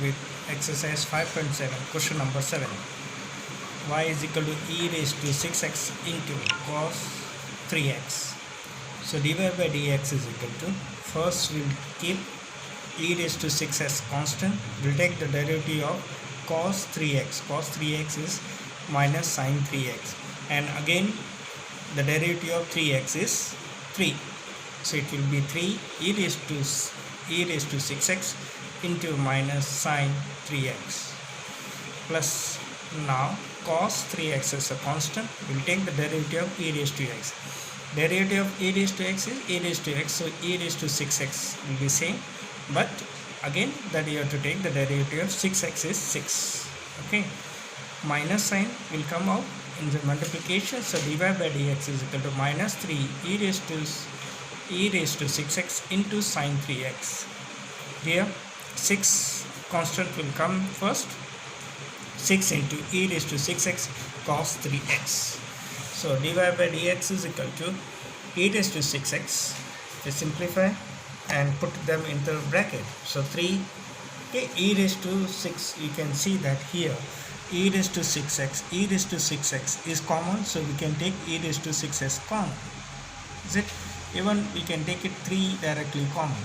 with exercise 5.7, question number 7. Y is equal to e raised to 6x into cos 3x. So dy by dx is equal to, first we'll keep e raised to 6 as constant. We'll take the derivative of cos 3x. Cos 3x is minus sin 3x. And again the derivative of 3x is 3. So it will be 3 e raised to 6x into minus sin 3x plus, now cos 3x is a constant. We'll take the derivative of e raised to x. Derivative of e raised to x is e raised to x, so e raised to 6x will be same, but again that you have to take the derivative of 6x is 6. Okay, minus sign will come out in the multiplication, so dy by dx is equal to minus 3 e raised to 6x into sin 3x. Here 6 constant will come first, 6 into e raised to 6x cos 3x. So dy by dx is equal to e raised to 6x. We simplify and put them into bracket. So 3 e raised to 6, you can see that here e raised to 6x, e raised to 6x is common, so we can take e raised to 6x common. Is it? Even we can take it 3 directly common.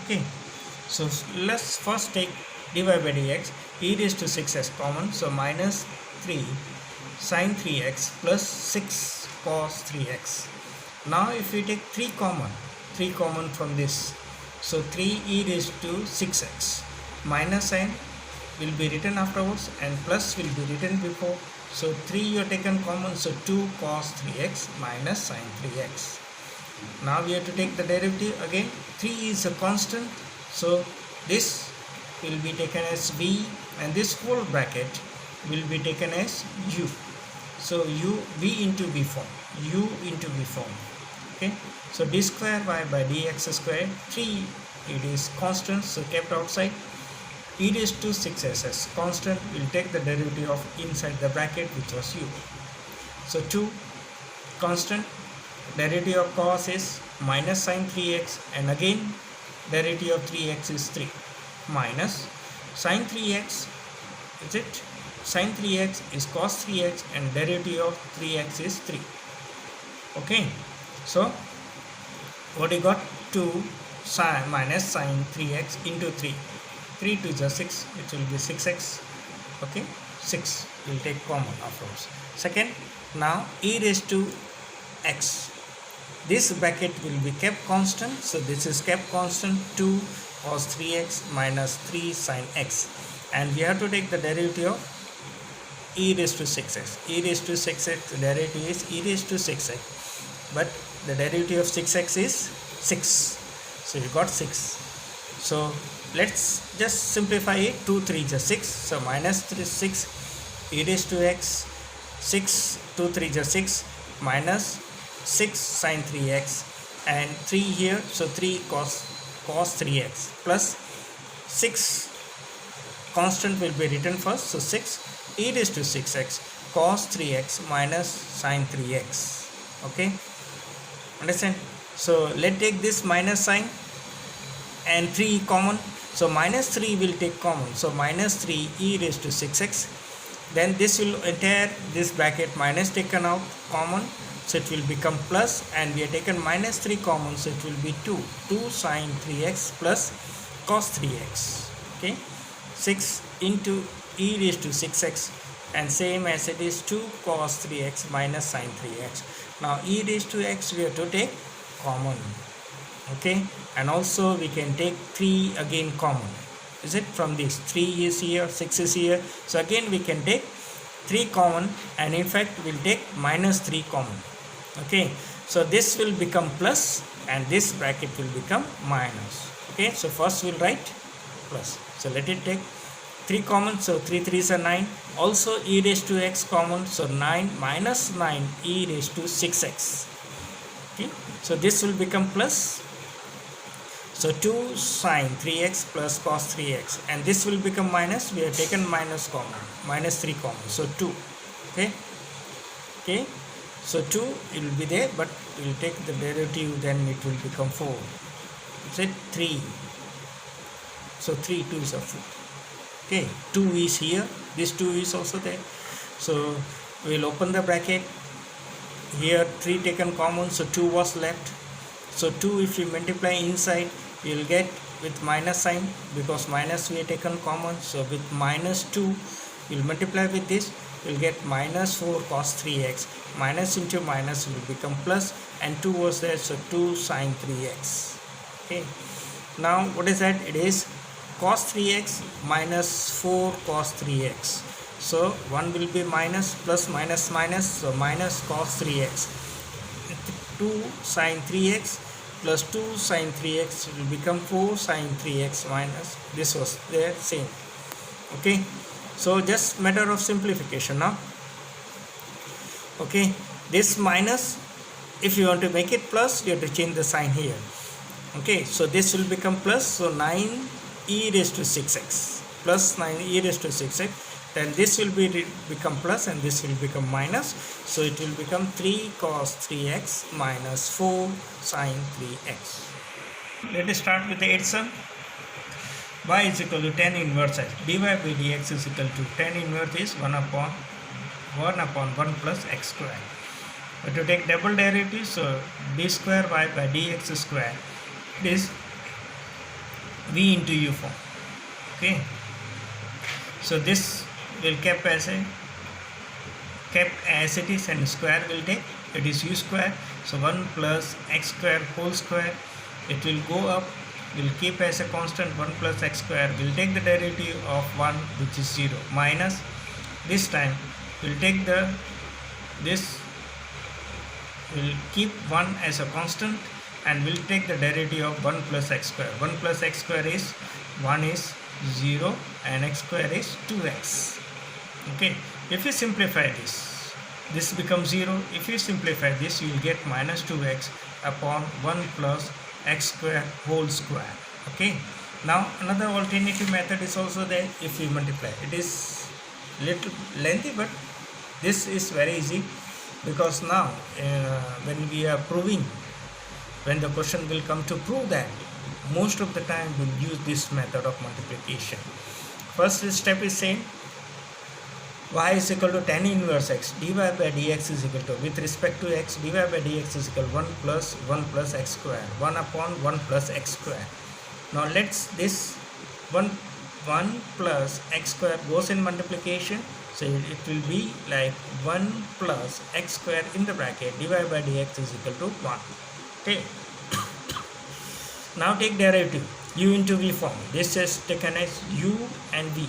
Okay, so let's first take dy by dx, e raised to 6x common, so minus 3 sin 3x plus 6 cos 3x. Now if we take 3 common from this, so 3 e raised to 6x, minus sign will be written afterwards and plus will be written before. So 3 you have taken common, so 2 cos 3x minus sin 3x. Now we have to take the derivative again. 3 is a constant, so this will be taken as v and this whole bracket will be taken as u. So u v into v form, u into v form. Okay, so d square y by dx square, 3 it is constant, so kept outside. E raised to 6s as constant, will take the derivative of inside the bracket which was u. So 2 constant, derivative of cos is minus sin 3x, and again derivative of 3x is 3 minus sin 3x, is it? Sin 3x is cos 3x and derivative of 3x is 3. Okay, so what you got? 2 sin minus sin 3x into 3. 3 to the 6, it will be 6x. Okay, 6 will take common afterwards. Second, now e raised to x, this bracket will be kept constant, so this is kept constant, 2 cos 3x minus 3 sin x, and we have to take the derivative of e raised to 6x. E raised to 6x, the derivative is e raised to 6x, but the derivative of 6x is 6, so you got 6. So let's just simplify it. 2 3 is 6, so minus 3 6 e raised to x, 6 2 3 is 6 minus 6 sin 3x, and 3 here, so 3 cos 3x plus 6 constant will be written first, so 6 e raised to 6x cos 3x minus sin 3x. Okay, understand? So let's take this minus sign and 3 common, so minus 3 will take common, so minus 3 e raised to 6x, then this will entire this bracket minus taken out common, so it will become plus, and we have taken minus 3 common, so it will be 2 sin 3x plus cos 3x. Okay, 6 into e raised to 6x, and same as it is 2 cos 3x minus sin 3x. Now e raised to x we have to take common. Okay, and also we can take 3 again common, is it? From this 3 is here, 6 is here, so again we can take 3 common, and in fact we'll take minus 3 common. Okay, so this will become plus and this bracket will become minus. Okay, so first we'll write plus, so let it take 3 common, so 3 3s are 9, also e raised to x common, so 9 minus 9 e raised to 6x. Okay, so this will become plus, so 2 sin 3x plus cos 3x, and this will become minus, we have taken minus common, minus 3 common, so 2. Okay, so 2 it will be there, but we will take the derivative, then it will become 4. Is it 3? So 3 2s are 4. Okay, 2 is here, this 2 is also there. So we'll open the bracket. Here 3 taken common, so 2 was left. So 2 if we multiply inside, we will get with minus sign, because minus we have taken common. So with minus 2 we'll multiply with this, we'll get minus 4 cos 3x. Minus into minus will become plus, and 2 was there, so 2 sin 3x. Okay, now what is that? It is cos 3x minus 4 cos 3x. So 1 will be minus, plus minus minus, so minus cos 3x. 2 sin 3x plus 2 sin 3x will become 4 sin 3x minus, this was there same. Okay, so just matter of simplification now. Okay, this minus, if you want to make it plus, you have to change the sign here. Okay, so this will become plus, so 9 e raised to 6x plus 9 e raised to 6x. Then this will become plus, and this will become minus, so it will become 3 cos 3x minus 4 sin 3x. Let us start with the addition. Y is equal to tan inverse x. dy by dx is equal to tan inverse is 1 upon 1 plus x square. But to take double derivative, so d square y by dx square is v into u form. Okay, so this will kept as it is, and square will take, it is u square, so 1 plus x square whole square. It will go up, will keep as a constant 1 plus x square, will take the derivative of 1 which is 0, minus this time will take this will keep 1 as a constant, and will take the derivative of 1 plus x square. 1 plus x square is 1 is 0, and x square is 2x. Okay, if you simplify this becomes 0. If you simplify this, you will get minus 2x upon 1 plus x square whole square. Okay, now another alternative method is also there. If we multiply, it is little lengthy, but this is very easy, because now when we are proving, when the question will come to prove that, most of the time we'll use this method of multiplication. First step is same. Y is equal to tan inverse x. dy by dx is equal to, with respect to x, dy by dx is equal to 1 plus x square. 1 upon 1 plus x square. Now let's this 1 plus x square goes in multiplication. So it will be like 1 plus x square in the bracket, dy by dx is equal to 1. Okay. Now take derivative, u into v form. This is taken as u and v.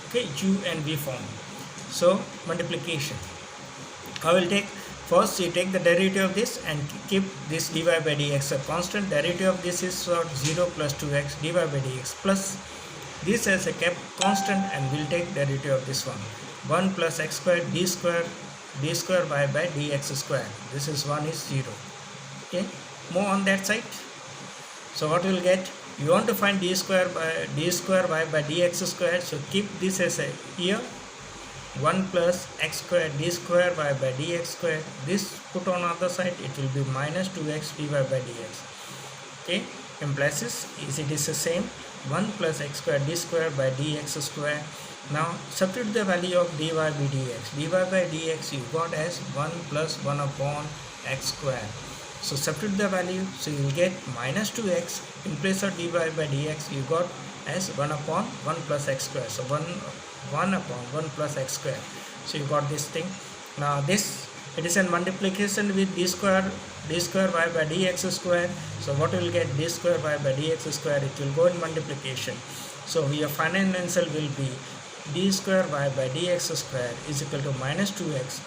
Okay, u and v form. So multiplication, I will take, first you take the derivative of this and keep this dy by dx a constant. Derivative of this is 0 plus 2x dy by dx, plus this as a kept constant, and we'll take derivative of this one. 1 plus x square d square y by dx square. This is 1 is 0. Okay, more on that side. So what we'll get, you want to find d square y by dx square, so keep this as a here, 1 plus x square d square y by dx square. This put on other side, it will be minus 2x dy by dx. Okay, implies it is the same, 1 plus x square d square by dx square. Now substitute the value of dy by dx. dy by dx you got as 1 plus 1 upon x square. So substitute the value, so you will get minus 2x. In place of dy by dx you got as 1 upon 1 plus x square. So 1 upon 1 plus x square. So you got this thing. Now this, it is a multiplication with d square y by dx square. So what will get, d square y by dx square, it will go in multiplication. So your final answer will be d square y by dx square is equal to minus 2x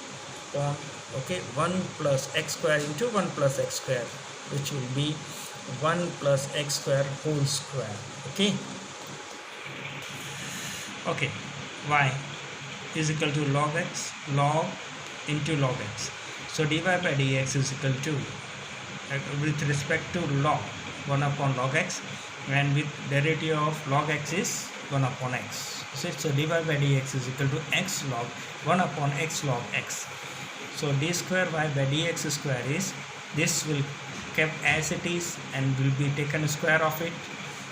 upon, okay, 1 plus x square into 1 plus x square, which will be 1 plus x square whole square. Okay, okay, y is equal to log x, log into log x. So dy by dx is equal to, with respect to log, 1 upon log x, and with derivative of log x is 1 upon x. So dy by dx is equal to x log 1 upon x log x. So d square y by dx square is, this will kept as it is and will be taken square of it.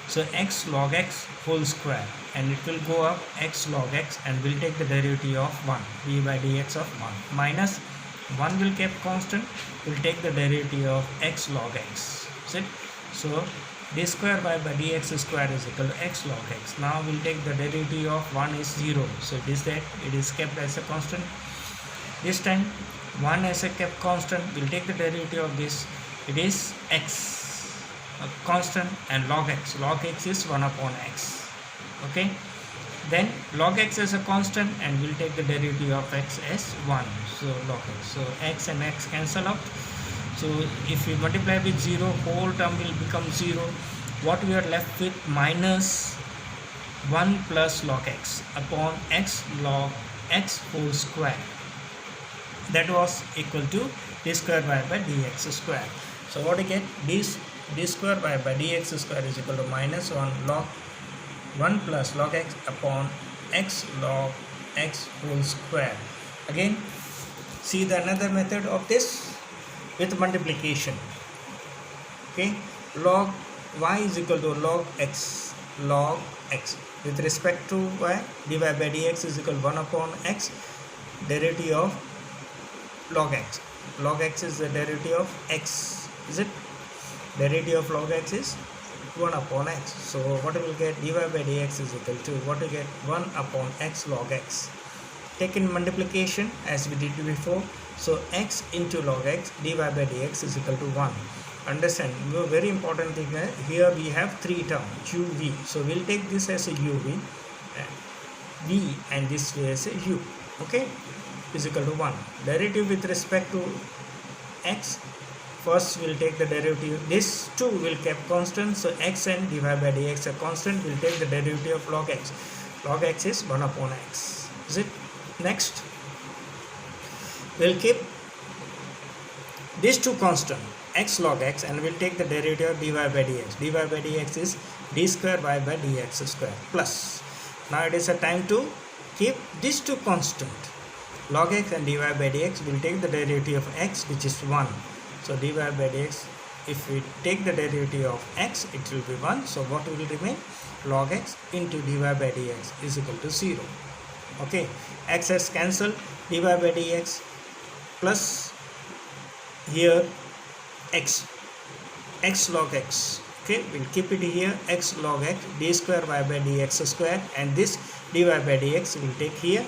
So x log x whole square and it will go up x log x, and we'll take the derivative of 1, d by dx of 1, minus 1 will keep constant, we'll take the derivative of x log x. Is it? So d square by dx square is equal to x log x. Now we'll take the derivative of 1 is 0, so it is that it is kept as a constant. This time 1 as a kept constant, we'll take the derivative of this, it is x, a constant, and log x is 1 upon x. Okay, then log x as a constant, and we'll take the derivative of x as 1, so log x. So x and x cancel out. So if we multiply with 0, whole term will become 0. What we are left with, minus 1 plus log x upon x log x whole square. That was equal to d square by dx square. So what we get, d square by dx square is equal to minus 1 plus log x upon x log x whole square. Again, see the another method of this with multiplication. Okay, log y is equal to log x with respect to y, dy by dx is equal to 1 upon x, derivative of log x. Log x is the derivative of x, is it? Derivative of log x is 1 upon x. So what we will get, dy by dx is equal to, what we get, 1 upon x log x. Take in multiplication as we did before. So x into log x, dy by dx is equal to 1. Understand, very important thing, here we have 3 terms, u, v. So we'll take this as a u, v, and this way as a u. Okay, is equal to 1. Derivative with respect to x, first we'll take the derivative, this 2 will keep constant, so x and dy by dx are constant, we'll take the derivative of log x. Log x is 1 upon x. Is it? Next, we'll keep these 2 constant, x log x, and we'll take the derivative of dy by dx. Dy by dx is d square by dx square plus. Now it is a time to keep these 2 constant, log x and dy by dx. We'll take the derivative of x, which is 1. So dy by dx, if we take the derivative of x, it will be 1. So what will remain? Log x into dy by dx is equal to 0. Okay, x has cancelled, dy by dx plus here x log x. Okay, we'll keep it here, x log x, d square by dx square, and this dy by dx we'll take here,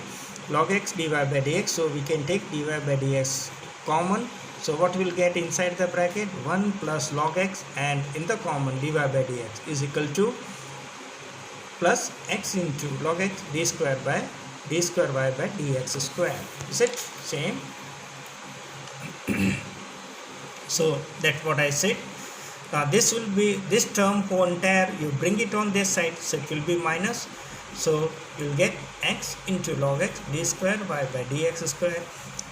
log x dy by dx. So we can take dy by dx common. So what we'll get inside the bracket, 1 plus log x, and in the common dy by dx is equal to plus x into log x d square by dx square. Is it same? So that's what I said. Now this will be, this term whole entire, you bring it on this side, so it will be minus. So you'll get x into log x d square by dx square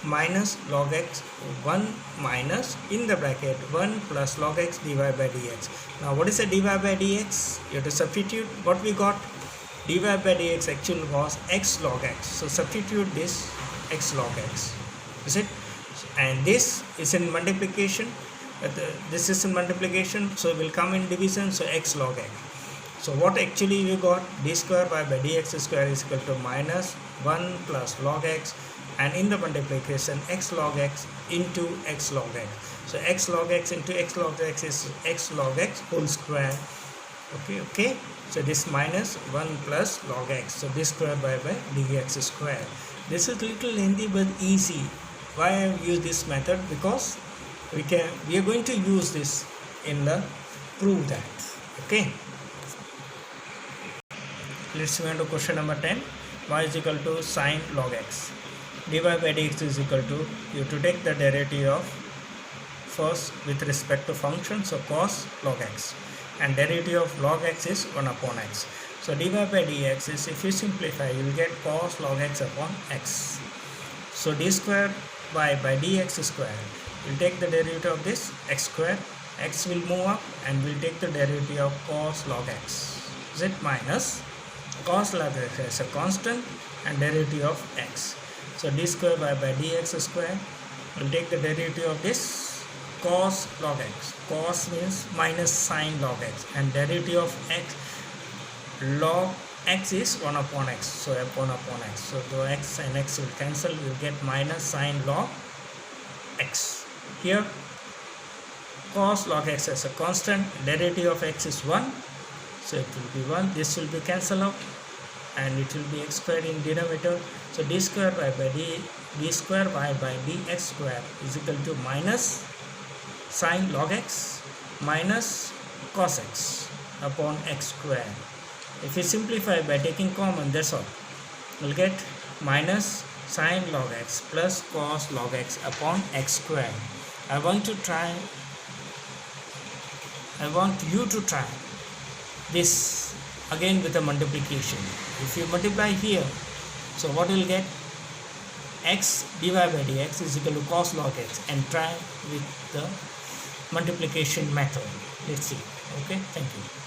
minus log x 1 minus in the bracket 1 plus log x dy by dx. Now what is a dy by dx? You have to substitute what we got. Dy by dx actually was x log x. So substitute this x log x. Is it? And this is in multiplication. This is in multiplication, so it will come in division. So x log x. So what actually we got, d square by dx square is equal to minus 1 plus log x, and in the multiplication x log x into x log x. So x log x into x log x is x log x whole square. Okay. So this minus 1 plus log x. So d square by dx square. This is little lengthy but easy. Why I have used this method? Because we are going to use this in the prove that. Okay. Let's move on to question number 10. Y is equal to sine log x. Dy by dx is equal to, you have to take the derivative of first with respect to function, so cos log x, and derivative of log x is 1 upon x. So dy by dx is, if you simplify, you will get cos log x upon x. So d square by dx square, we'll take the derivative of this x square, x will move up, and we'll take the derivative of cos log x. Is it minus cos log x as a constant and derivative of x. So d square by dx square, we'll take the derivative of this cos log x. Cos means minus sine log x, and derivative of x log x is 1 upon x, so f1 upon x. So the x and x will cancel, you'll get minus sine log x. Here cos log x as a constant, derivative of x is 1, so it will be 1. This will be cancelled out and it will be x squared in denominator. So d square y by d square y by dx square is equal to minus sine log x minus cos x upon x square. If you simplify by taking common, that's all. We'll get minus sine log x plus cos log x upon x square. I want you to try this again with a multiplication. If you multiply here, so what you'll get? X divided by dx is equal to cos log x, and try with the multiplication method. Let's see. Okay, thank you.